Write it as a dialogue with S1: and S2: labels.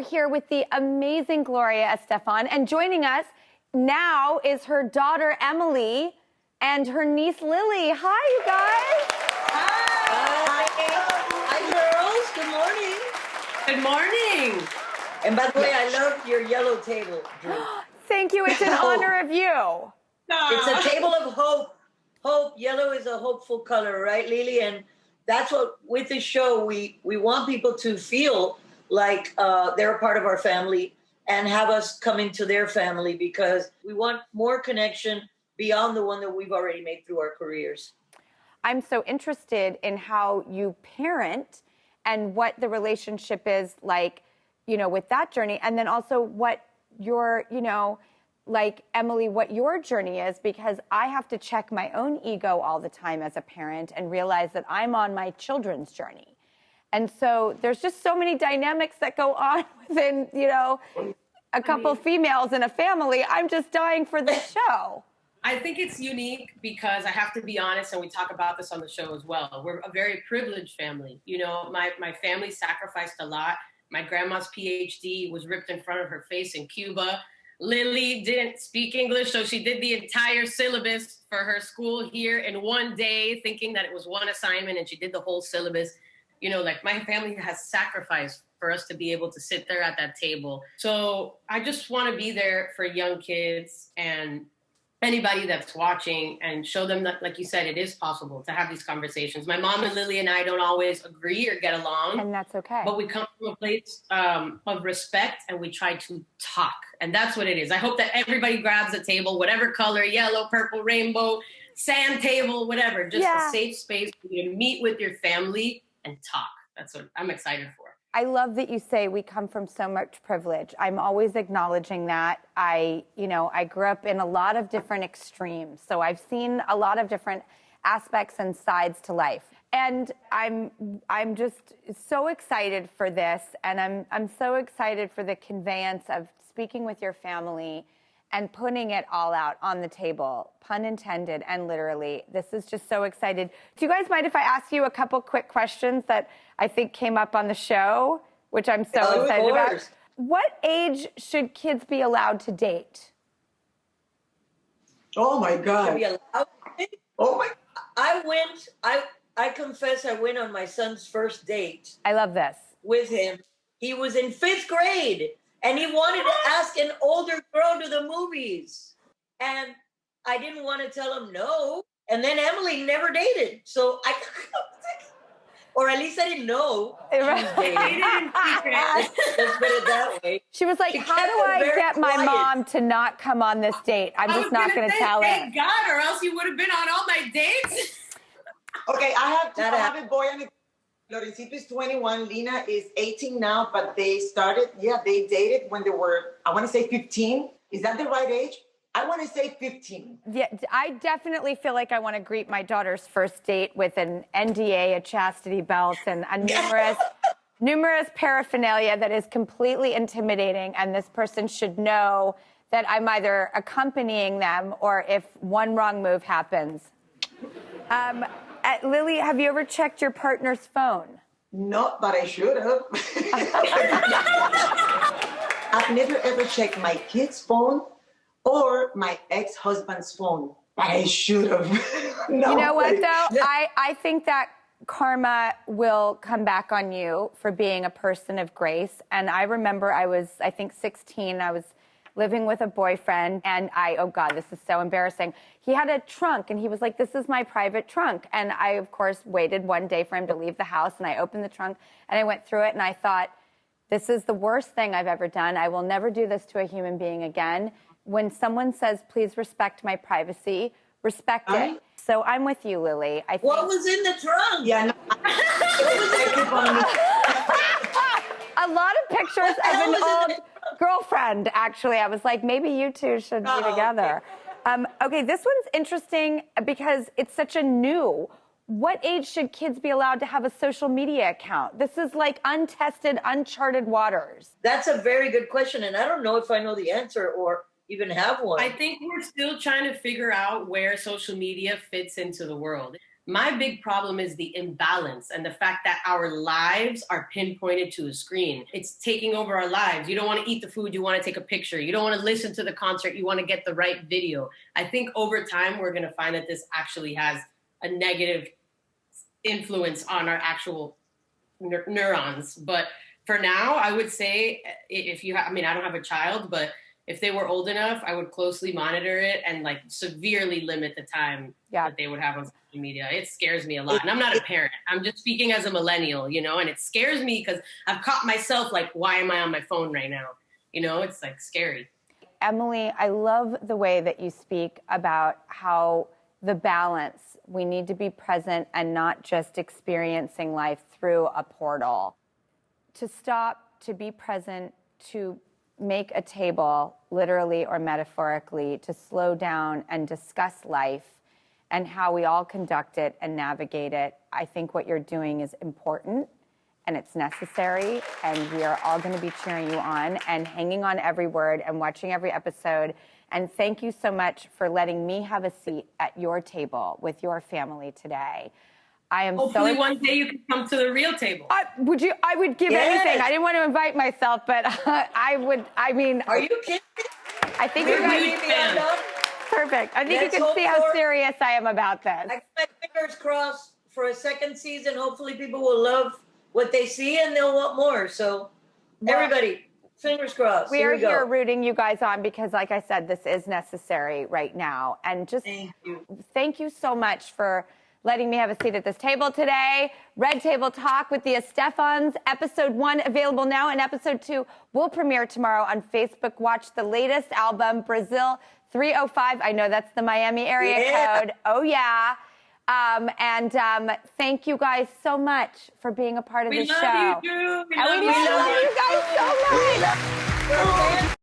S1: here with the amazing Gloria Estefan, and joining us now is her daughter, Emily, and her niece, Lily. Hi, you guys.
S2: Hi. Hi, girls. Good morning.
S3: Good morning.
S2: And by the way, I love your yellow table, Drew.
S1: Thank you. It's in honor of you.
S2: It's a table of hope. Hope. Yellow is a hopeful color, right, Lily? And that's what, with this show, we want people to feel like they're a part of our family and have us come into their family, because we want more connection beyond the one that we've already made through our careers.
S1: I'm so interested in how you parent and what the relationship is like, you know, with that journey. And then also what your, you know, like Emily, what your journey is, because I have to check my own ego all the time as a parent and realize that I'm on my children's journey. And so there's just so many dynamics that go on within, you know, a couple females in a family. I'm just dying for the show.
S3: I think it's unique because I have to be honest, and we talk about this on the show as well. We're a very privileged family. You know, my family sacrificed a lot. My grandma's PhD was ripped in front of her face in Cuba. Lily didn't speak English, so she did the entire syllabus for her school here in one day, thinking that it was one assignment, and she did the whole syllabus. You know, like, my family has sacrificed for us to be able to sit there at that table. So I just want to be there for young kids and anybody that's watching, and show them that, like you said, it is possible to have these conversations. My mom and Lily and I don't always agree or get along.
S1: And that's okay.
S3: But we come from a place of respect, and we try to talk. And that's what it is. I hope that everybody grabs a table, whatever color, yellow, purple, rainbow, sand table, whatever. Just a safe space for you to meet with your family and talk. That's what I'm excited for.
S1: I love that you say we come from so much privilege. I'm always acknowledging that. I grew up in a lot of different extremes. So I've seen a lot of different aspects and sides to life. And I'm just so excited for this. And I'm so excited for the conveyance of speaking with your family and putting it all out on the table, pun intended and literally. This is just so excited. Do you guys mind if I ask you a couple quick questions that I think came up on the show, which I'm so excited about? What age should kids be allowed to date?
S2: Oh my God. Should be allowed? Oh my. I confess I went on my son's first date.
S1: I love this.
S2: With him. He was in 5th grade. And he wanted to ask an older girl to the movies. And I didn't want to tell him no. And then Emily never dated. So or at least I didn't know she was dating. Let's put it that way.
S1: She was like, how do I get my mom to not come on this date? I'm just not going to tell her.
S3: Thank God, or else you would have been on all my dates.
S4: Okay, I have a boy and a Lorencito is 21, Lina is 18 now, but they dated when they were, I want to say 15. Is that the right age? I want to say 15.
S1: Yeah, I definitely feel like I want to greet my daughter's first date with an NDA, a chastity belt, and a numerous paraphernalia that is completely intimidating, and this person should know that I'm either accompanying them or if one wrong move happens. Lily, have you ever checked your partner's phone?
S4: No, but I should have. I've never ever checked my kid's phone or my ex-husband's phone, but I should have. No,
S1: you know what, though? I think that karma will come back on you for being a person of grace. And I remember I was, I think, 16. I was living with a boyfriend, and oh God, this is so embarrassing. He had a trunk, and he was like, this is my private trunk. And I, of course, waited one day for him to leave the house, and I opened the trunk, and I went through it, and I thought, this is the worst thing I've ever done. I will never do this to a human being again. When someone says, please respect my privacy, respect it. So I'm with you, Lily. I think...
S2: What was in the trunk?
S4: Yeah, no.
S1: A lot of pictures of an old girlfriend, actually. I was like, maybe you two should be together. Okay, this one's interesting because it's such a new. What age should kids be allowed to have a social media account? This is like untested, uncharted waters.
S2: That's a very good question, and I don't know if I know the answer or even have one.
S3: I think we're still trying to figure out where social media fits into the world. My big problem is the imbalance and the fact that our lives are pinpointed to a screen. It's taking over our lives. You don't want to eat the food, you want to take a picture. You don't want to listen to the concert, you want to get the right video. I think over time, we're going to find that this actually has a negative influence on our actual neurons. But for now, I would say if you I don't have a child, but if they were old enough, I would closely monitor it and like severely limit the time that they would have on social media. It scares me a lot. And I'm not a parent. I'm just speaking as a millennial, and it scares me because I've caught myself like, why am I on my phone right now? It's like scary.
S1: Emily, I love the way that you speak about how the balance, we need to be present and not just experiencing life through a portal. To stop, to be present, to make a table, literally or metaphorically, to slow down and discuss life and how we all conduct it and navigate it. I think what you're doing is important and it's necessary, and we are all going to be cheering you on and hanging on every word and watching every episode. And thank you so much for letting me have a seat at your table with your family today. I am
S3: Hopefully one day you can come to the real table.
S1: I would give anything. I didn't want to invite myself, but I would. I mean,
S2: are you kidding?
S1: I think you're going to be perfect. I think you can see how serious I am about this.
S2: I got my fingers crossed for a second season. Hopefully people will love what they see and they'll want more. So everybody, fingers crossed.
S1: We are here rooting you guys on because, like I said, this is necessary right now. And just thank you so much for letting me have a seat at this table today. Red Table Talk with the Estefans, episode 1 available now, and episode 2 will premiere tomorrow on Facebook. Watch the latest album, Brazil 305. I know that's the Miami area code. Oh, yeah. And thank you guys so much for being a part of the show.
S3: We love you, Drew.
S1: We love you guys so much.